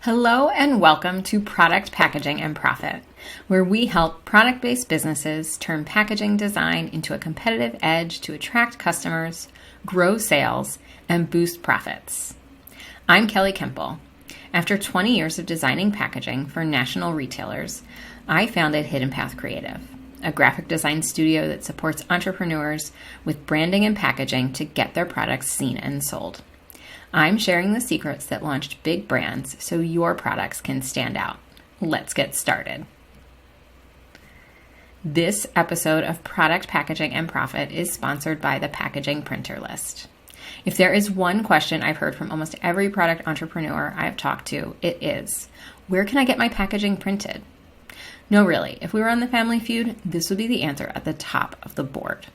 Hello and welcome to Product Packaging and Profit, where we help product-based businesses turn packaging design into a competitive edge to attract customers, grow sales, and boost profits. I'm Kelly Kemple. After 20 years of designing packaging for national retailers, I founded Hidden Path Creative, a graphic design studio that supports entrepreneurs with branding and packaging to get their products seen and sold. I'm sharing the secrets that launched big brands so your products can stand out. Let's get started. This episode of Product Packaging and Profit is sponsored by the Packaging Printer List. If there is one question I've heard from almost every product entrepreneur I've talked to, it is, where can I get my packaging printed? No, really, if we were on the Family Feud, this would be the answer at the top of the board.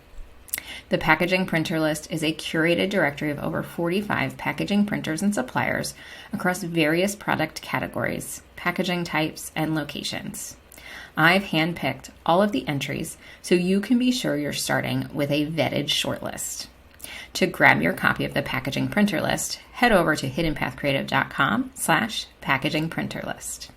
The Packaging Printer List is a curated directory of over 45 packaging printers and suppliers across various product categories, packaging types, and locations. I've handpicked all of the entries so you can be sure you're starting with a vetted shortlist. To grab your copy of the Packaging Printer List, head over to hiddenpathcreative.com/packagingprinterlist.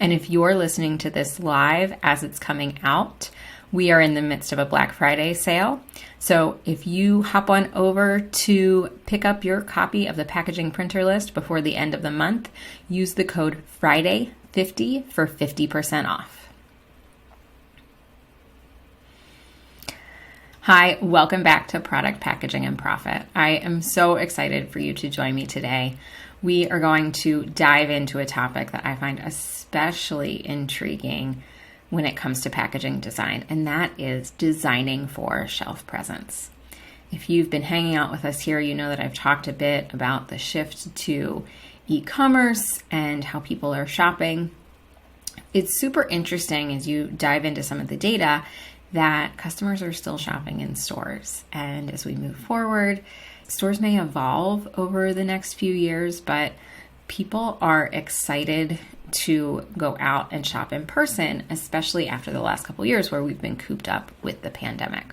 And if you're listening to this live as it's coming out, we are in the midst of a Black Friday sale. So if you hop on over to pick up your copy of the Packaging Printer List before the end of the month, use the code FRIDAY50 for 50% off. Hi, welcome back to Product Packaging and Profit. I am so excited for you to join me today. We are going to dive into a topic that I find especially intriguing when it comes to packaging design, and that is designing for shelf presence. If you've been hanging out with us here, you know that I've talked a bit about the shift to e-commerce and how people are shopping. It's super interesting as you dive into some of the data that customers are still shopping in stores. And as we move forward, stores may evolve over the next few years, but people are excited to go out and shop in person, especially after the last couple of years where we've been cooped up with the pandemic.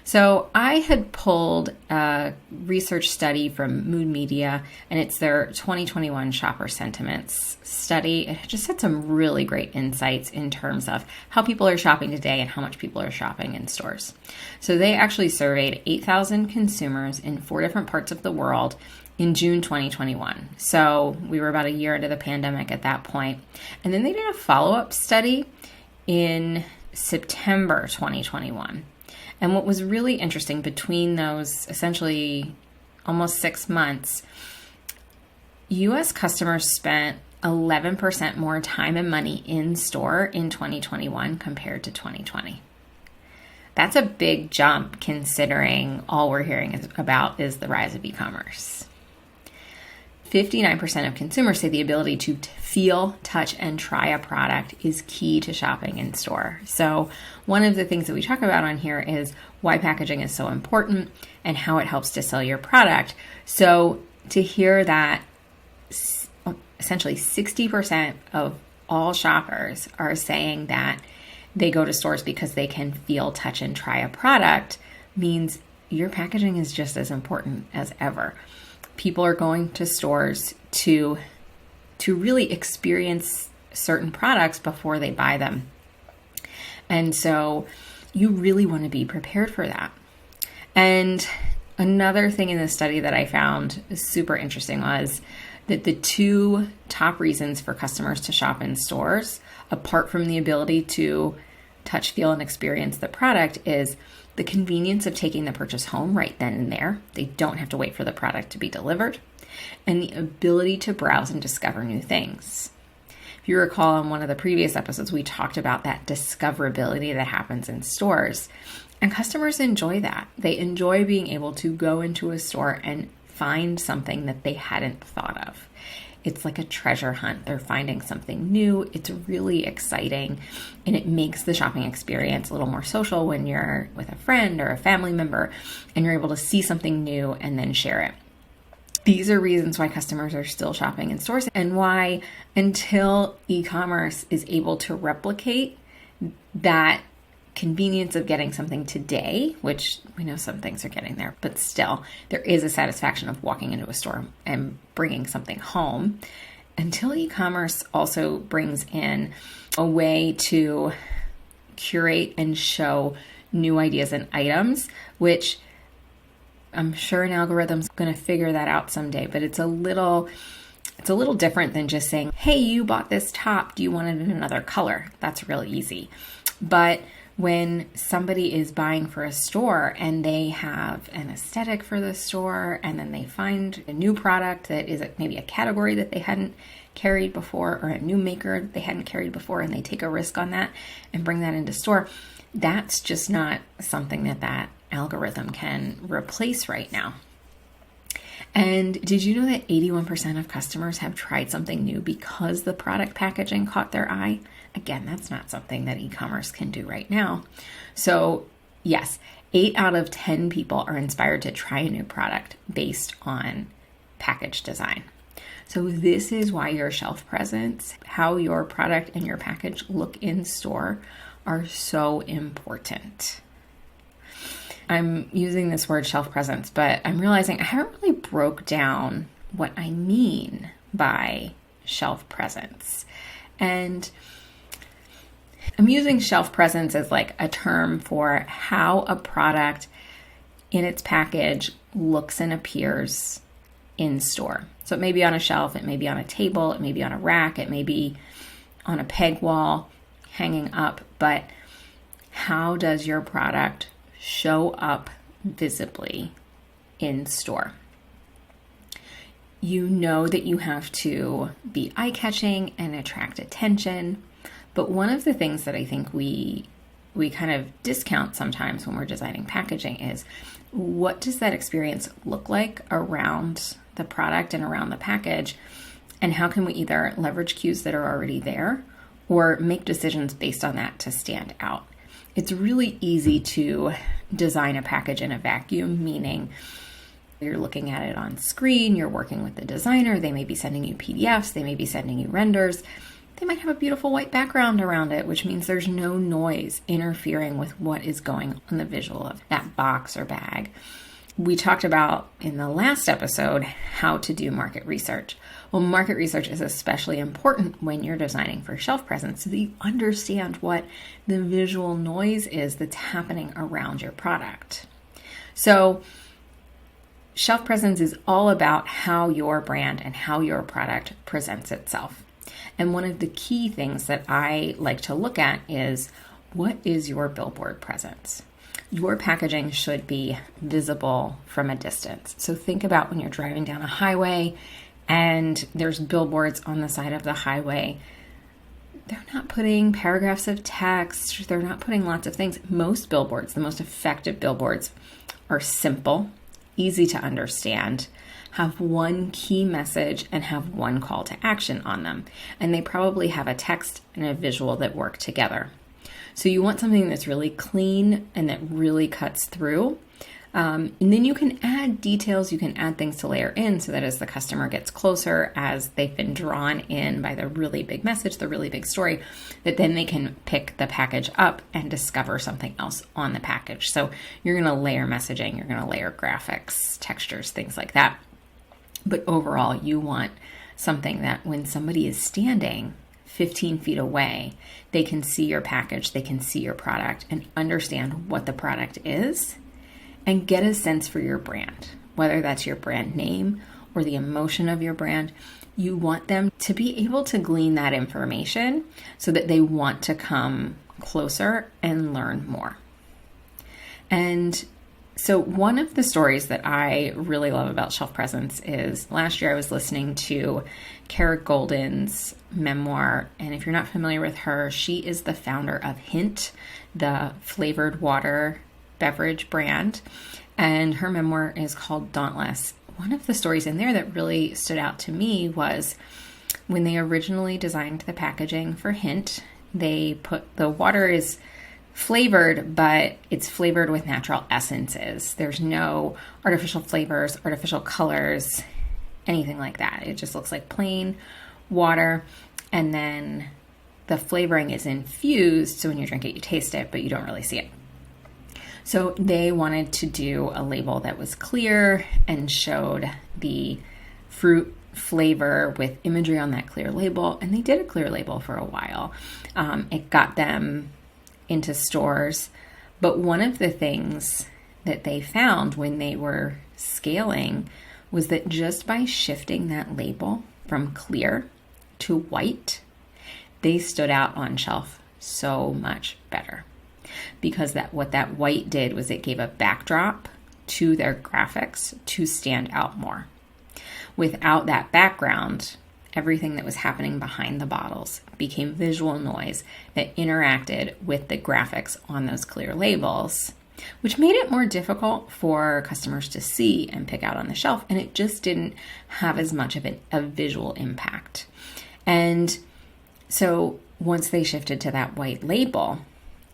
So I had pulled a research study from Mood Media, and it's their 2021 Shopper Sentiments study. It just had some really great insights in terms of how people are shopping today and how much people are shopping in stores. So they actually surveyed 8,000 consumers in 4 different parts of the world in June 2021. So we were about a year into the pandemic at that point. And then they did a follow-up study in September 2021. And what was really interesting between those essentially almost 6 months, U.S. customers spent 11% more time and money in store in 2021 compared to 2020. That's a big jump considering all we're hearing about is the rise of e-commerce. 59% of consumers say the ability to feel, touch, and try a product is key to shopping in store. So one of the things that we talk about on here is why packaging is so important and how it helps to sell your product. So to hear that essentially 60% of all shoppers are saying that they go to stores because they can feel, touch, and try a product means your packaging is just as important as ever. People are going to stores to really experience certain products before they buy them. And so you really want to be prepared for that. And another thing in this study that I found super interesting was that the 2 top reasons for customers to shop in stores, apart from the ability to touch, feel, and experience the product, is the convenience of taking the purchase home right then and there. They don't have to wait for the product to be delivered. And the ability to browse and discover new things. If you recall in one of the previous episodes, we talked about that discoverability that happens in stores. And customers enjoy that. They enjoy being able to go into a store and find something that they hadn't thought of. It's like a treasure hunt. They're finding something new. It's really exciting, and it makes the shopping experience a little more social when you're with a friend or a family member and you're able to see something new and then share it. These are reasons why customers are still shopping in stores and why until e-commerce is able to replicate that convenience of getting something today, which we know some things are getting there, but still there is a satisfaction of walking into a store and bringing something home. until e-commerce also brings in a way to curate and show new ideas and items, which I'm sure an algorithm's going to figure that out someday, but it's a little different than just saying, hey, you bought this top, do you want it in another color? That's real easy. But when somebody is buying for a store and they have an aesthetic for the store, and then they find a new product that is maybe a category that they hadn't carried before, or a new maker that they hadn't carried before, and they take a risk on that and bring that into store, that's just not something that algorithm can replace right now. And did you know that 81% of customers have tried something new because the product packaging caught their eye? Again, that's not something that e-commerce can do right now. So yes, 8 out of 10 people are inspired to try a new product based on package design. So this is why your shelf presence, how your product and your package look in store, are so important. I'm using this word shelf presence, but I'm realizing I haven't really broke down what I mean by shelf presence. And I'm using shelf presence as like a term for how a product in its package looks and appears in store. So it may be on a shelf, it may be on a table, it may be on a rack, it may be on a peg wall hanging up, but how does your product show up visibly in store? You know that you have to be eye-catching and attract attention, but one of the things that I think we kind of discount sometimes when we're designing packaging is, what does that experience look like around the product and around the package, and how can we either leverage cues that are already there or make decisions based on that to stand out? It's really easy to design a package in a vacuum, meaning you're looking at it on screen, you're working with the designer, they may be sending you PDFs, they may be sending you renders. They might have a beautiful white background around it, which means there's no noise interfering with what is going on in the visual of that box or bag. We talked about in the last episode how to do market research. Well, market research is especially important when you're designing for shelf presence, so that you understand what the visual noise is that's happening around your product. So shelf presence is all about how your brand and how your product presents itself. And one of the key things that I like to look at is, what is your billboard presence? Your packaging should be visible from a distance. So think about when you're driving down a highway and there's billboards on the side of the highway. They're not putting paragraphs of text. They're not putting lots of things. Most billboards, the most effective billboards, are simple, easy to understand, have one key message, and have one call to action on them. And they probably have a text and a visual that work together. So you want something that's really clean and that really cuts through. And then you can add details, you can add things to layer in so that as the customer gets closer, as they've been drawn in by the really big message, the really big story, that then they can pick the package up and discover something else on the package. So you're going to layer messaging, you're going to layer graphics, textures, things like that. But overall, you want something that when somebody is standing 15 feet away, they can see your package, they can see your product and understand what the product is and get a sense for your brand, whether that's your brand name or the emotion of your brand. You want them to be able to glean that information so that they want to come closer and learn more. And so one of the stories that I really love about shelf presence is, last year I was listening to Kara Goldin's memoir. And if you're not familiar with her, she is the founder of Hint, the flavored water beverage brand. And her memoir is called Dauntless. One of the stories in there that really stood out to me was when they originally designed the packaging for Hint, they put the water is flavored, but it's flavored with natural essences. There's no artificial flavors, artificial colors, anything like that. It just looks like plain water, and then the flavoring is infused, so when you drink it, you taste it, but you don't really see it. So they wanted to do a label that was clear and showed the fruit flavor with imagery on that clear label, and they did a clear label for a while. It got them into stores. But one of the things that they found when they were scaling was that just by shifting that label from clear to white, they stood out on shelf so much better. Because what that white did was it gave a backdrop to their graphics to stand out more. Without that background, everything that was happening behind the bottles became visual noise that interacted with the graphics on those clear labels, which made it more difficult for customers to see and pick out on the shelf, and it just didn't have as much of a visual impact. And so once they shifted to that white label,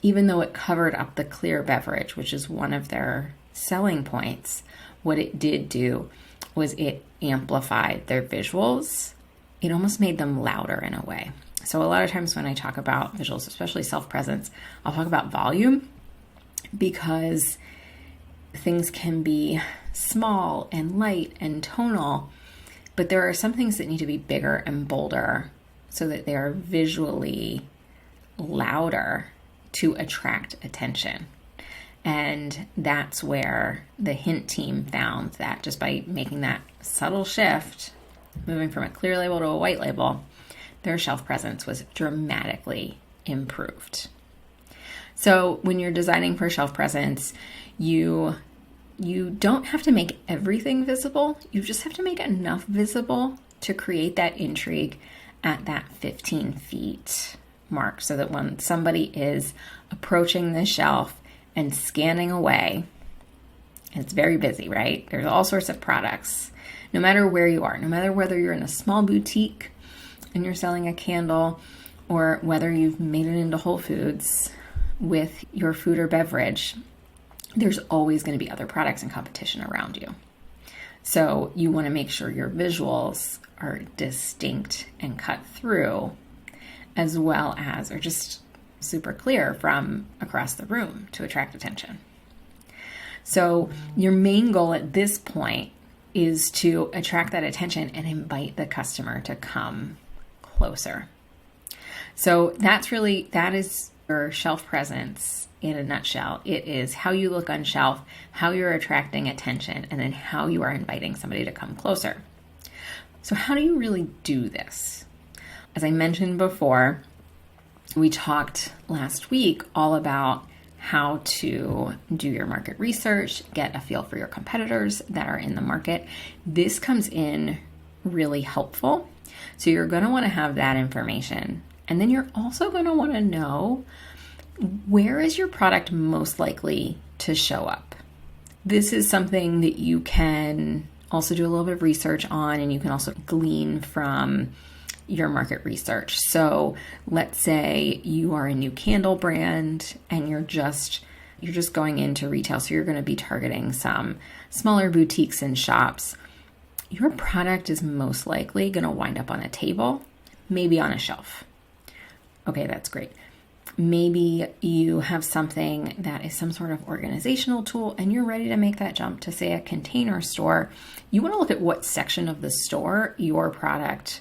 even though it covered up the clear beverage, which is one of their selling points, what it did do was it amplified their visuals. It almost made them louder in a way. So a lot of times when I talk about visuals, especially self-presence, I'll talk about volume, because things can be small and light and tonal, but there are some things that need to be bigger and bolder so that they are visually louder to attract attention. And that's where the Hint team found that just by making that subtle shift, moving from a clear label to a white label, their shelf presence was dramatically improved. So when you're designing for shelf presence, you don't have to make everything visible. You just have to make enough visible to create that intrigue at that 15 feet mark, so that when somebody is approaching the shelf and scanning away, and it's very busy, right? There's all sorts of products. No matter where you are, no matter whether you're in a small boutique and you're selling a candle, or whether you've made it into Whole Foods with your food or beverage, there's always going to be other products and competition around you. So you want to make sure your visuals are distinct and cut through, as well as are just super clear from across the room to attract attention. So your main goal at this point is to attract that attention and invite the customer to come closer. So that is your shelf presence in a nutshell. It is how you look on shelf, how you're attracting attention, and then how you are inviting somebody to come closer. So how do you really do this? As I mentioned before, we talked last week all about how to do your market research, get a feel for your competitors that are in the market. This comes in really helpful. So you're going to want to have that information. And then you're also going to want to know, where is your product most likely to show up? This is something that you can also do a little bit of research on, and you can also glean from your market research. So let's say you are a new candle brand and you're just going into retail. So you're going to be targeting some smaller boutiques and shops. Your product is most likely going to wind up on a table, maybe on a shelf. Okay, that's great. Maybe you have something that is some sort of organizational tool and you're ready to make that jump to, say, a container store. You want to look at what section of the store your product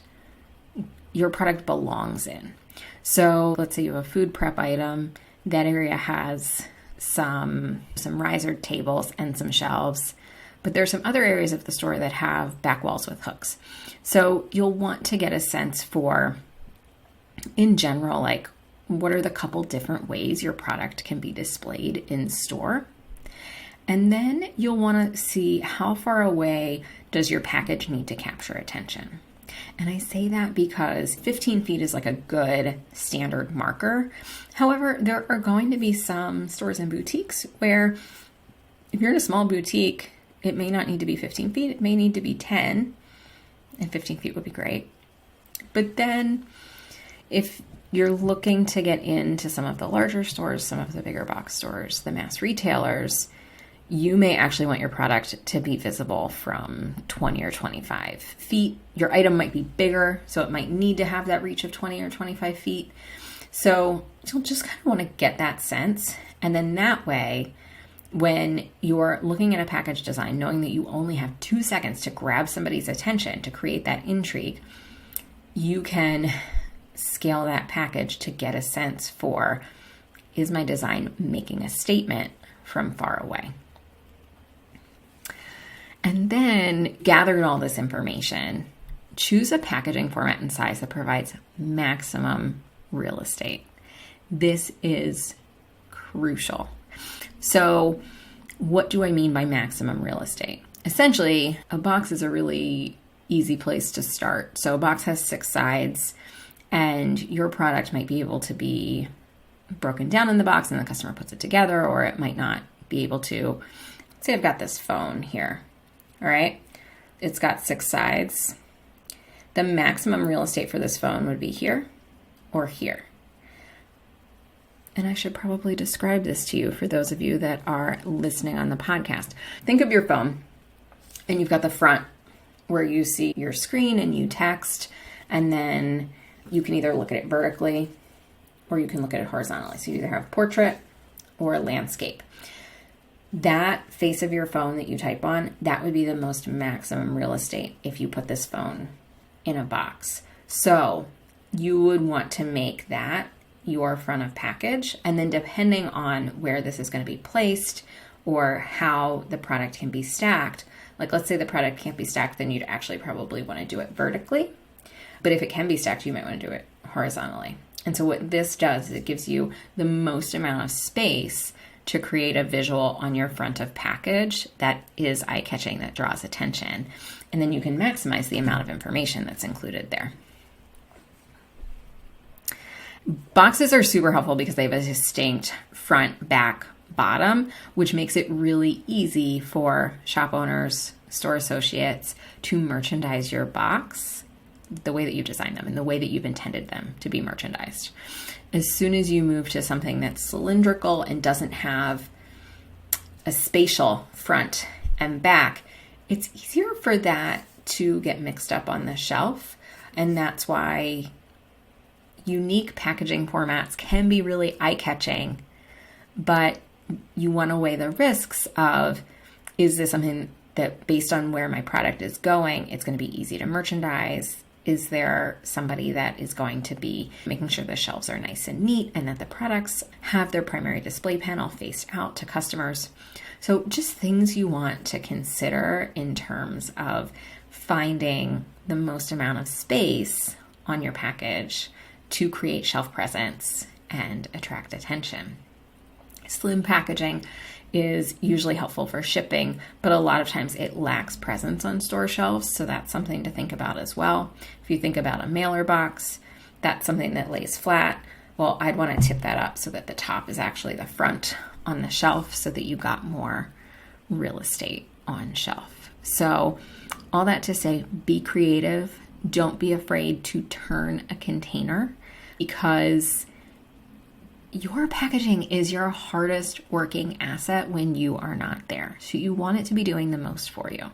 belongs in. So let's say you have a food prep item. That area has some riser tables and some shelves, but there's some other areas of the store that have back walls with hooks. So you'll want to get a sense for, in general, like, what are the couple different ways your product can be displayed in store? And then you'll want to see how far away does your package need to capture attention. And I say that because 15 feet is like a good standard marker. However, there are going to be some stores and boutiques where if you're in a small boutique, it may not need to be 15 feet. It may need to be 10, and 15 feet would be great. But then if you're looking to get into some of the larger stores, some of the bigger box stores, the mass retailers, you may actually want your product to be visible from 20 or 25 feet. Your item might be bigger, so it might need to have that reach of 20 or 25 feet. So you'll just kind of want to get that sense. And then that way, when you're looking at a package design, knowing that you only have 2 seconds to grab somebody's attention to create that intrigue, you can scale that package to get a sense for, is my design making a statement from far away? And then, gathering all this information, choose a packaging format and size that provides maximum real estate. This is crucial. So, what do I mean by maximum real estate? Essentially, a box is a really easy place to start. So a box has 6 sides, and your product might be able to be broken down in the box and the customer puts it together, or it might not be able to. Let's say I've got this phone here. All right. It's got 6 sides. The maximum real estate for this phone would be here or here. And I should probably describe this to you for those of you that are listening on the podcast. Think of your phone, and you've got the front where you see your screen and you text, and then you can either look at it vertically or you can look at it horizontally. So you either have portrait or landscape. That face of your phone that you type on, that would be the most maximum real estate if you put this phone in a box. So you would want to make that your front of package, and then depending on where this is going to be placed or how the product can be stacked, like let's say the product can't be stacked, then you'd actually probably want to do it vertically. But if it can be stacked, you might want to do it horizontally. And so what this does is it gives you the most amount of space to create a visual on your front of package that is eye-catching, that draws attention. And then you can maximize the amount of information that's included there. Boxes are super helpful because they have a distinct front, back, bottom, which makes it really easy for shop owners, store associates to merchandise your box the way that you designed them and the way that you've intended them to be merchandised. As soon as you move to something that's cylindrical and doesn't have a spatial front and back, it's easier for that to get mixed up on the shelf. And that's why unique packaging formats can be really eye-catching, but you want to weigh the risks of, is this something that based on where my product is going, it's going to be easy to merchandise? Is there somebody that is going to be making sure the shelves are nice and neat and that the products have their primary display panel faced out to customers? So just things you want to consider in terms of finding the most amount of space on your package to create shelf presence and attract attention. Slim packaging is usually helpful for shipping, but a lot of times it lacks presence on store shelves, so that's something to think about as well. If you think about a mailer box, that's something that lays flat. Well, I'd want to tip that up so that the top is actually the front on the shelf so that you got more real estate on shelf. So all that to say, be creative. Don't be afraid to turn a container, because your packaging is your hardest working asset when you are not there. So you want it to be doing the most for you.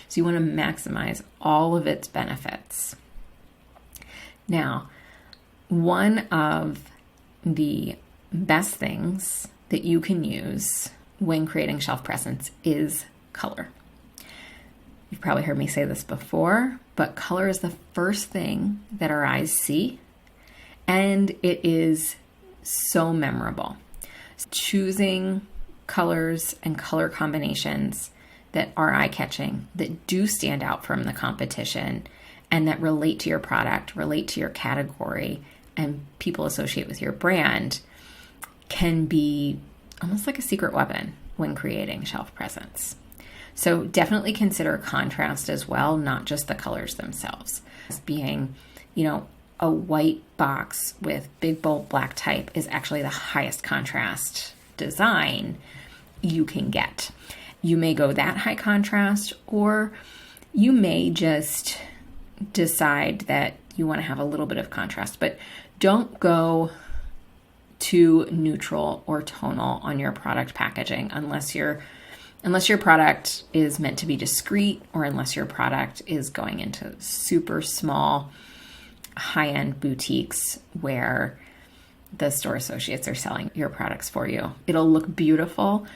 So you want to maximize all of its benefits. Now, one of the best things that you can use when creating shelf presence is color. You've probably heard me say this before, but color is the first thing that our eyes see, and it is so memorable. Choosing colors and color combinations that are eye-catching, that do stand out from the competition, and that relate to your product, relate to your category, and people associate with your brand, can be almost like a secret weapon when creating shelf presence. So definitely consider contrast as well, not just the colors themselves. Being, a white box with big, bold, black type is actually the highest contrast design you can get. You may go that high contrast, or you may just decide that you want to have a little bit of contrast, but don't go too neutral or tonal on your product packaging unless your product is meant to be discreet, or unless your product is going into super small high-end boutiques where the store associates are selling your products for you. It'll look beautiful,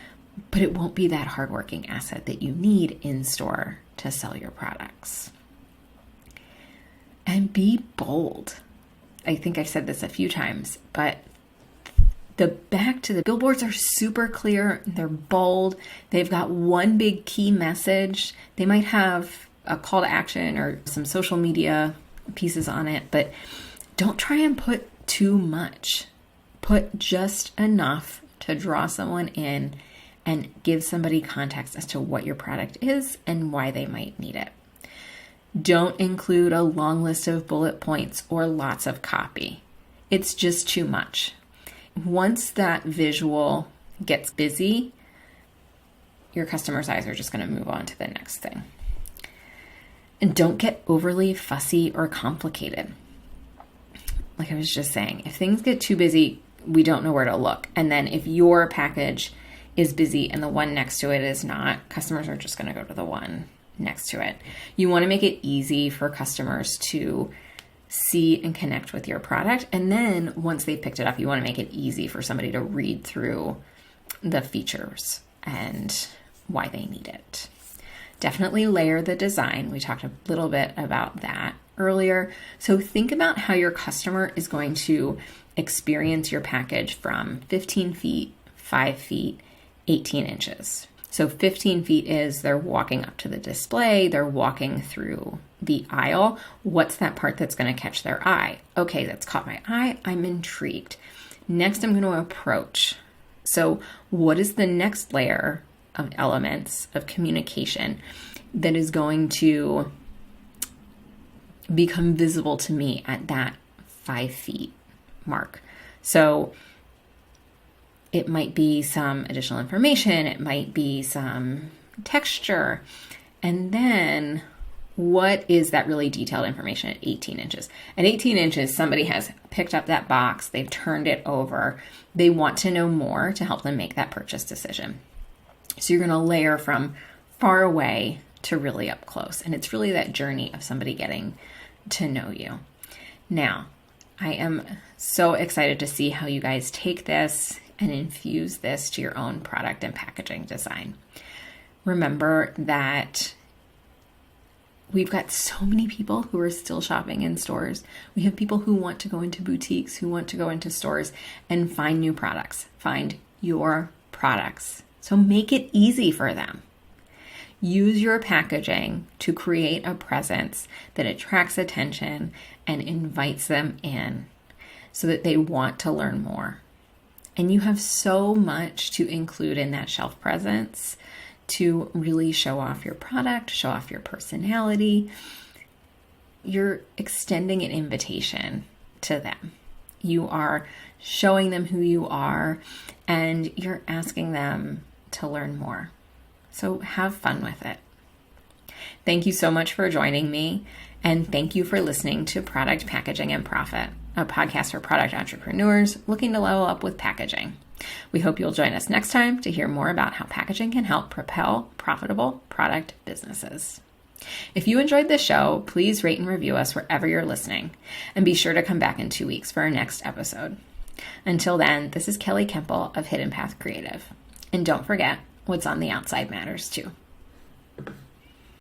but it won't be that hardworking asset that you need in store to sell your products. And be bold. I think I've said this a few times, but back to the billboards are super clear. They're bold. They've got one big key message. They might have a call to action or some social media pieces on it, but don't try and put too much. Put just enough to draw someone in and give somebody context as to what your product is and why they might need it. Don't include a long list of bullet points or lots of copy. It's just too much. Once that visual gets busy, your customer's eyes are just going to move on to the next thing. And don't get overly fussy or complicated. Like I was just saying, if things get too busy, we don't know where to look. And then if your package is busy and the one next to it is not, customers are just going to go to the one next to it. You want to make it easy for customers to see and connect with your product. And then once they've picked it up, you want to make it easy for somebody to read through the features and why they need it. Definitely layer the design. We talked a little bit about that earlier. So think about how your customer is going to experience your package from 15 feet, 5 feet, 18 inches. So 15 feet is they're walking up to the display, they're walking through the aisle. What's that part that's going to catch their eye? Okay, that's caught my eye. I'm intrigued. Next, I'm going to approach. So what is the next layer of elements of communication that is going to become visible to me at that 5 feet mark? So it might be some additional information. It might be some texture. And then what is that really detailed information at 18 inches? At 18 inches, somebody has picked up that box. They've turned it over. They want to know more to help them make that purchase decision. So you're going to layer from far away to really up close. And it's really that journey of somebody getting to know you. Now, I am so excited to see how you guys take this and infuse this to your own product and packaging design. Remember that we've got so many people who are still shopping in stores. We have people who want to go into boutiques, who want to go into stores and find new products, find your products. So make it easy for them. Use your packaging to create a presence that attracts attention and invites them in so that they want to learn more. And you have so much to include in that shelf presence to really show off your product, show off your personality. You're extending an invitation to them. You are showing them who you are, and you're asking them to learn more. So have fun with it. Thank you so much for joining me, and thank you for listening to Product Packaging and Profit, a podcast for product entrepreneurs looking to level up with packaging. We hope you'll join us next time to hear more about how packaging can help propel profitable product businesses. If you enjoyed this show, please rate and review us wherever you're listening, and be sure to come back in 2 weeks for our next episode. Until then, this is Kelly Kemple of Hidden Path Creative. And don't forget, what's on the outside matters too.